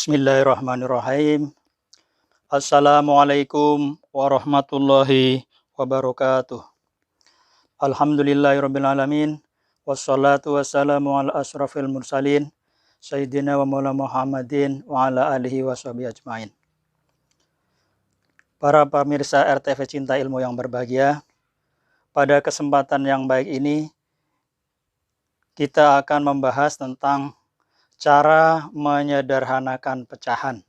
Bismillahirrahmanirrahim. Assalamualaikum warahmatullahi wabarakatuh. Alhamdulillahirabbil alamin. Wassalatu wassalamu ala asrafil mursalin Sayyidina wa maulana Muhammadin wa ala alihi washabihi ajmain. Para pemirsa RTV Cinta Ilmu yang berbahagia, pada kesempatan yang baik ini kita akan membahas tentang cara menyederhanakan pecahan.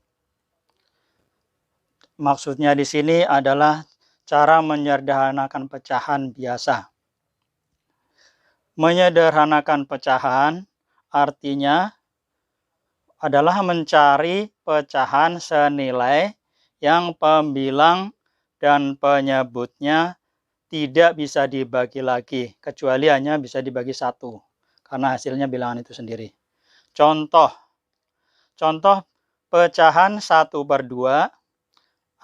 Maksudnya di sini adalah cara menyederhanakan pecahan biasa. Menyederhanakan pecahan artinya adalah mencari pecahan senilai yang pembilang dan penyebutnya tidak bisa dibagi lagi, kecuali hanya bisa dibagi satu, karena hasilnya bilangan itu sendiri. Contoh pecahan 1/2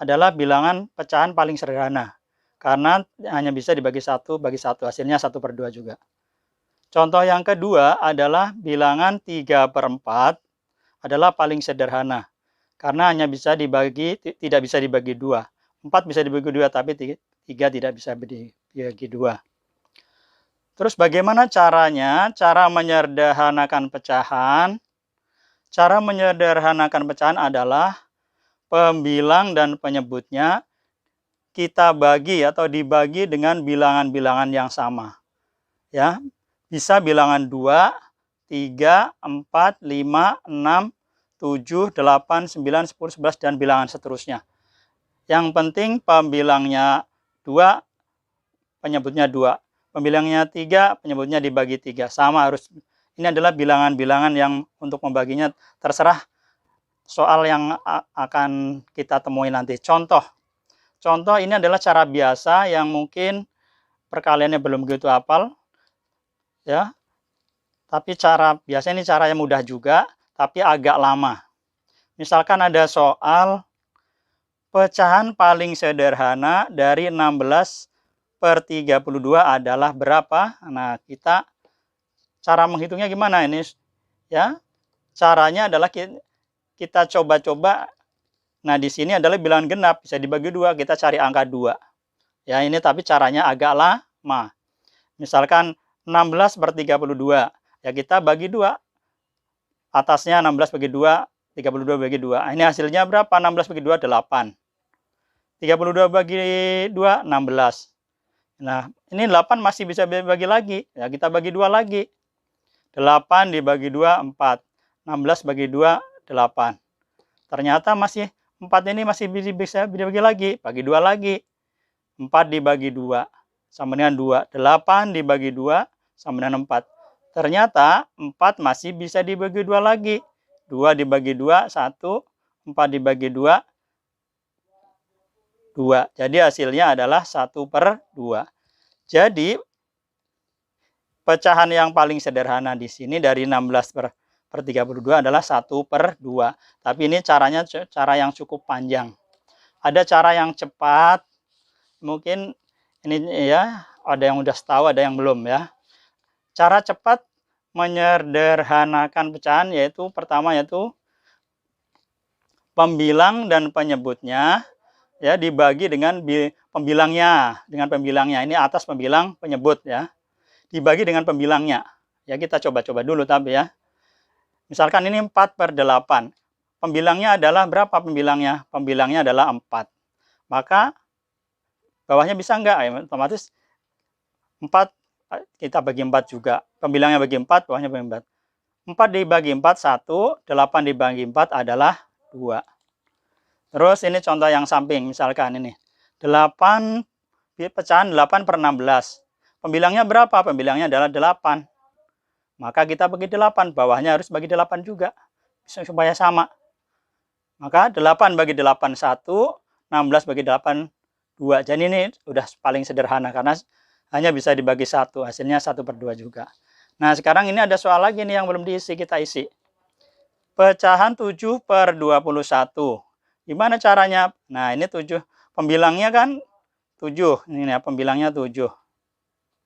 adalah bilangan pecahan paling sederhana, karena hanya bisa dibagi satu bagi satu, hasilnya 1/2 juga. Contoh yang kedua adalah bilangan 3/4 adalah paling sederhana, karena hanya bisa dibagi, tidak bisa dibagi 2. 4 bisa dibagi 2, tapi 3 tidak bisa dibagi 2. Terus bagaimana caranya? Cara menyederhanakan pecahan. Cara menyederhanakan pecahan adalah pembilang dan penyebutnya kita bagi atau dibagi dengan bilangan-bilangan yang sama. Ya, bisa bilangan 2, 3, 4, 5, 6, 7, 8, 9, 10, 11 dan bilangan seterusnya. Yang penting pembilangnya 2, penyebutnya 2. Pembilangnya 3, penyebutnya dibagi 3. Sama harus. Ini adalah bilangan-bilangan yang untuk membaginya terserah soal yang akan kita temui nanti. Contoh ini adalah cara biasa yang mungkin perkaliannya belum begitu hafal, ya. Tapi cara biasa ini cara yang mudah juga, tapi agak lama. Misalkan ada soal pecahan paling sederhana dari 16/32 adalah berapa? Nah, kita cara menghitungnya gimana ini? Ya, caranya adalah kita coba-coba. Nah, di sini adalah bilangan genap, bisa dibagi 2, kita cari angka 2. Ya, ini tapi caranya agak lama. Misalkan 16/32, ya kita bagi 2. Atasnya 16 bagi 2, 32 bagi 2. Ini hasilnya berapa? 16 bagi 2, 8. 32 bagi 2, 16. Nah, ini 8 masih bisa dibagi lagi. Ya, kita bagi 2 lagi. 8 dibagi 2, 4. 16 bagi 2, 8. Ternyata masih 4 ini masih bisa dibagi lagi. Bagi 2 lagi. 4 dibagi 2 sama dengan 2. 8 dibagi 2 sama dengan 4. Ternyata 4 masih bisa dibagi 2 lagi. 2 dibagi 2, 1. 4 dibagi 2, 2. Jadi hasilnya adalah 1/2. Jadi pecahan yang paling sederhana di sini dari 16/32 adalah 1/2. Tapi ini caranya cara yang cukup panjang. Ada cara yang cepat. Mungkin ini ya, ada yang udah tahu, ada yang belum ya. Cara cepat menyederhanakan pecahan yaitu pertama yaitu pembilang dan penyebutnya ya dibagi dengan pembilangnya, Ini atas pembilang, penyebut ya. Dibagi dengan pembilangnya. Ya, kita coba-coba dulu tapi ya. Misalkan ini 4/8. Pembilangnya adalah berapa pembilangnya? Pembilangnya adalah 4. Maka bawahnya bisa enggak? Ya, otomatis 4 kita bagi 4 juga. Pembilangnya bagi 4, bawahnya bagi 4. 4 dibagi 4, 1. 8 dibagi 4 adalah 2. Terus ini contoh yang samping. Misalkan ini. 8, pecahan 8/16. Pembilangnya berapa? Pembilangnya adalah 8. Maka kita bagi 8. Bawahnya harus bagi 8 juga. Supaya sama. Maka 8 bagi 8, 1. 16 bagi 8, 2. Jadi ini udah paling sederhana. Karena hanya bisa dibagi 1. Hasilnya 1/2 juga. Nah, sekarang ini ada soal lagi nih yang belum diisi. Kita isi. Pecahan 7/21. Gimana caranya? Nah, ini 7. Pembilangnya kan 7. Ini ya, pembilangnya 7.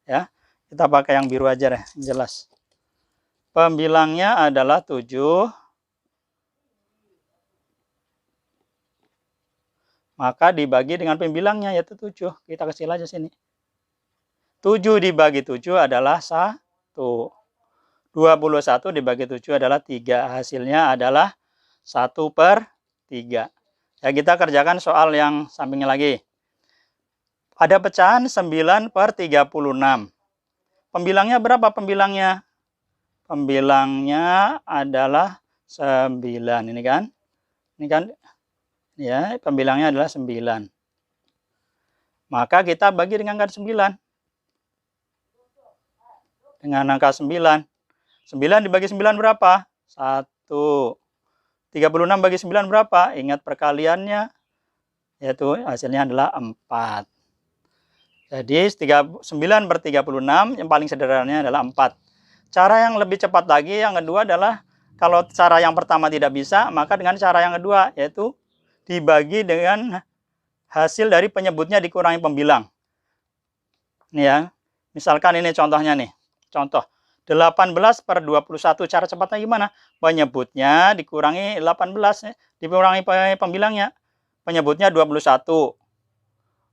Ya, kita pakai yang biru aja deh, jelas. Pembilangnya adalah 7. Maka dibagi dengan pembilangnya, yaitu 7. Kita kecil aja sini. 7 dibagi 7 adalah 1. 21 dibagi 7 adalah 3. Hasilnya adalah 1/3. Ya, kita kerjakan soal yang sampingnya lagi. Ada pecahan 9/36. Pembilangnya berapa pembilangnya? Pembilangnya adalah 9. Ini kan? Ya, pembilangnya adalah 9. Maka kita bagi dengan angka 9. Dengan angka 9. 9 dibagi 9 berapa? 1. 36 bagi 9 berapa? Ingat perkaliannya, yaitu hasilnya adalah 4. Jadi 9/36 yang paling sederhananya adalah 4. Cara yang lebih cepat lagi yang kedua adalah, kalau cara yang pertama tidak bisa, maka dengan cara yang kedua, yaitu dibagi dengan hasil dari penyebutnya dikurangi pembilang. Ini ya, misalkan ini contohnya nih. Contoh 18/21. Cara cepatnya gimana? Penyebutnya dikurangi 18, dikurangi pembilangnya. Penyebutnya 21.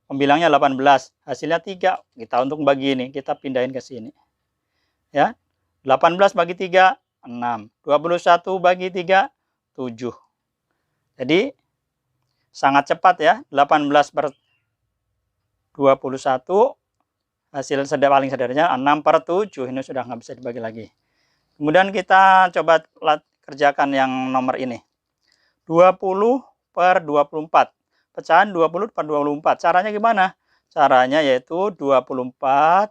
Pembilangnya 18. Hasilnya 3. Kita untuk bagi ini, kita pindahin ke sini. Ya. 18 bagi 3, 6. 21 bagi 3, 7. Jadi sangat cepat ya. 18/21. Hasil paling sederhananya 6/7. Ini sudah nggak bisa dibagi lagi. Kemudian kita coba kerjakan yang nomor ini. 20/24. Pecahan 20/24. Caranya gimana? Caranya yaitu 24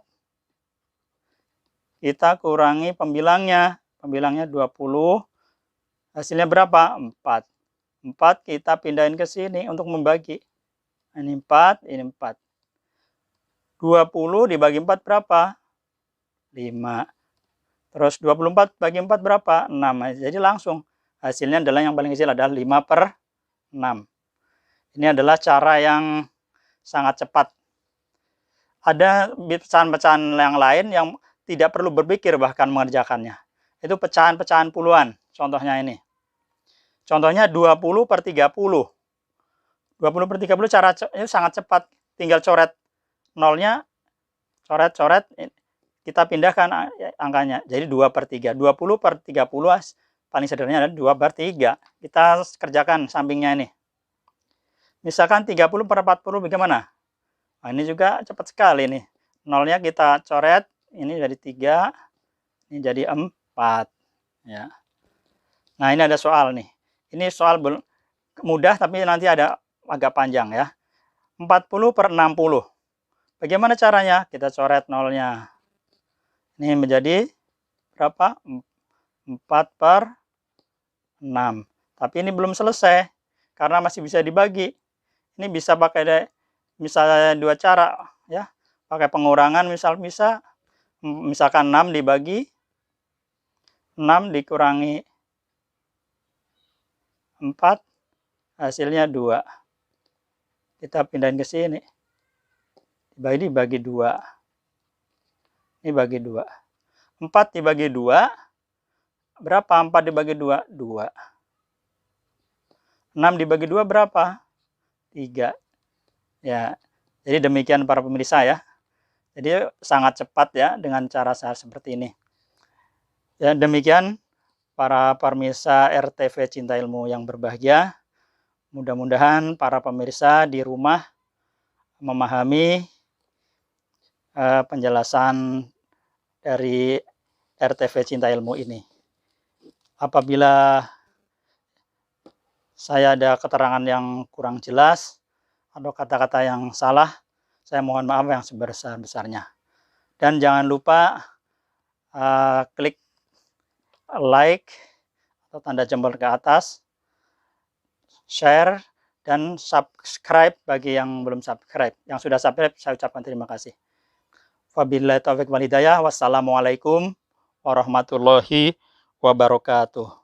kita kurangi pembilangnya. Pembilangnya 20. Hasilnya berapa? 4. 4 kita pindahin ke sini untuk membagi. Ini 4, ini 4. 20 dibagi 4 berapa? 5. Terus 24 bagi 4 berapa? 6. Jadi langsung hasilnya adalah yang paling kecil adalah 5/6. Ini adalah cara yang sangat cepat. Ada pecahan-pecahan yang lain yang tidak perlu berpikir bahkan mengerjakannya. Itu pecahan-pecahan puluhan. Contohnya ini. Contohnya 20/30. 20/30 cara ini sangat cepat. Tinggal coret nolnya, coret, kita pindahkan angkanya. Jadi 2/3. 20/30 paling sederhananya adalah 2/3. Kita kerjakan sampingnya ini. Misalkan 30/40 bagaimana? Nah, ini juga cepat sekali nih. Nolnya kita coret, ini jadi 3, ini jadi 4. Ya. Nah, ini ada soal nih. Ini soal mudah tapi nanti ada agak panjang ya. 40/60. Bagaimana caranya? Kita coret nolnya. Ini menjadi berapa? 4/6. Tapi ini belum selesai karena masih bisa dibagi. Ini bisa pakai misalnya 2 cara ya. Pakai pengurangan misalkan 6 dibagi 6 dikurangi 4 hasilnya 2. Kita pindahin ke sini. Dibagi 2. Ini bagi 2. 4 dibagi 2 berapa? 4 dibagi 2, 2. 6 dibagi 2 berapa? 3. Ya. Jadi demikian para pemirsa ya. Jadi sangat cepat ya dengan cara seperti ini. Ya, demikian para pemirsa RTV Cinta Ilmu yang berbahagia. Mudah-mudahan para pemirsa di rumah memahami penjelasan dari RTV Cinta Ilmu ini. Apabila saya ada keterangan yang kurang jelas atau kata-kata yang salah, saya mohon maaf yang sebesar-besarnya. Dan jangan lupa klik like atau tanda jempol ke atas, share, dan subscribe bagi yang belum subscribe. Yang sudah subscribe, saya ucapkan terima kasih. Wabillahi taufiq wal hidayah. Wassalamualaikum warahmatullahi wabarakatuh.